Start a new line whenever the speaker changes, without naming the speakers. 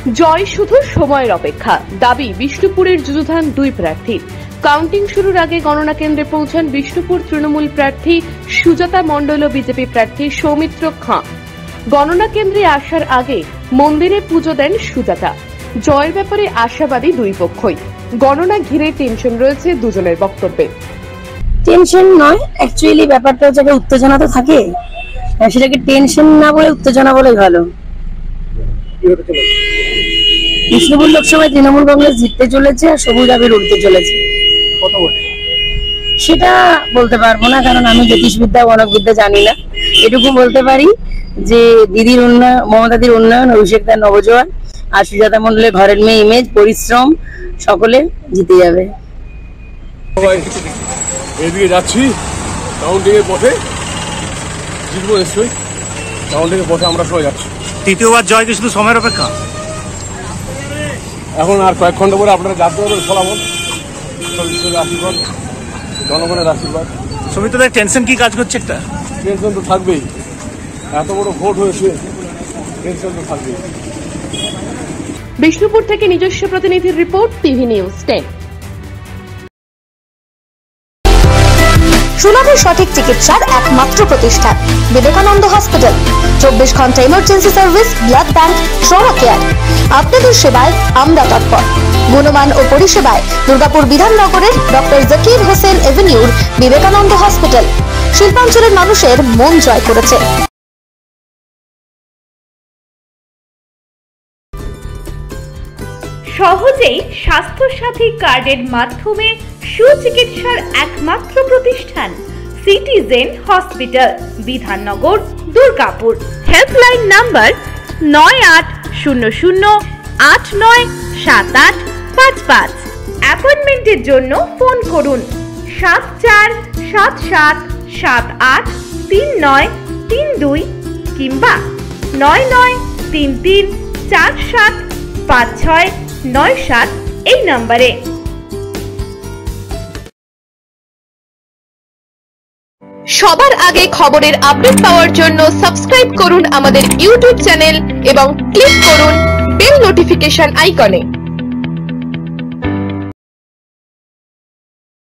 জয় শুধু সময়ের অপেক্ষা, দাবি বিষ্ণুপুরের যুযুধান দুই প্রার্থীর। কাউন্টিং শুরুর আগে গণনা কেন্দ্রে পৌঁছান বিষ্ণুপুর তৃণমূল প্রার্থী সুজাতা মণ্ডল ও বিজেপি প্রার্থী সৌমিত্র খাঁ। গণনা কেন্দ্রে আসার আগে মন্দিরে পুজো দেন সুজাতা। জয়ের ব্যাপারে আশাবাদী দুই পক্ষই। গণনা ঘিরে টেনশন রয়েছে দুজনের বক্তব্যে।
টেনশন নয়, অ্যাকচুয়ালি ব্যাপারটা হচ্ছে উত্তেজনা তো থাকে, সেটাকে টেনশন না বলে উত্তেজনা বলে ভালো। বিষ্ণুপুর লোকসভায় তৃণমূল কংগ্রেস জিততে চলেছে আর সবুজ আবির উঠতে চলেছে। সেটা বলতে পারবো না, কারণ আমি জ্যোতিষবিদ্যা গণকবিদ্যা জানি না। এটুকু বলতে পারি যে দিদির উন্নয়ন, মমতাদির উন্নয়ন, অভিষেক তার নবজোয়ান আর সুজাতা মণ্ডলের ঘরের মেয়ে ইমেজ, পরিশ্রম সকলে জিতে যাবে।
এদিকে যাচ্ছি কাউন্টিং এর পথে, জিতবো নিশ্চয়ই। কাউন্টিং এর পথে আমরা সবাই যাচ্ছি।
তৃতীয়বার জয় কি শুধু সময়ের অপেক্ষা?
এখন আর কয়েক ঘন্টা পরে আপনারা জানতে পারবেন ফলাফল। আশীর্বাদ, জনগণের আশীর্বাদ।
সৌমিত্রদের টেনশন কি কাজ করছে? একটা
টেনশন তো থাকবেই, এত বড় ভোট হয়েছে, টেনশন তো থাকবেই।
বিষ্ণুপুর থেকে নিজস্ব প্রতিনিধির রিপোর্ট, টিভি নিউজ 10।
সুলভে সঠিক চিকিৎসার একমাত্র প্রতিষ্ঠান বিবেকানন্দ হসপিটাল। 24 ঘন্টা emergency service, blood bank, trauma care. আপনাদের সেবায় আমরা তৎপর। গুণমান ও পরিষেবায় দুর্গাপুর বিধাননগরের ডক্টর জাকির হোসেন এভিনিউর বিবেকানন্দ হসপিটাল শিল্পাঞ্চলের মানুষের মন জয় করেছে।
সহজেই স্বাস্থ্যসাথী কার্ডের মাধ্যমে সুচিকিৎসার একমাত্র প্রতিষ্ঠান citizen hospital, Bidhannagar, Durgapur. Helpline number 9800897855। অ্যাপয়েন্টমেন্টের জন্য ফোন করুন 7477783932 কিংবা 9933475697 এই নম্বরে।
সবার আগে খবরের আপডেট পাওয়ার জন্য সাবস্ক্রাইব করুন আমাদের ইউটিউব চ্যানেল এবং ক্লিক করুন বেল নোটিফিকেশন আইকনে।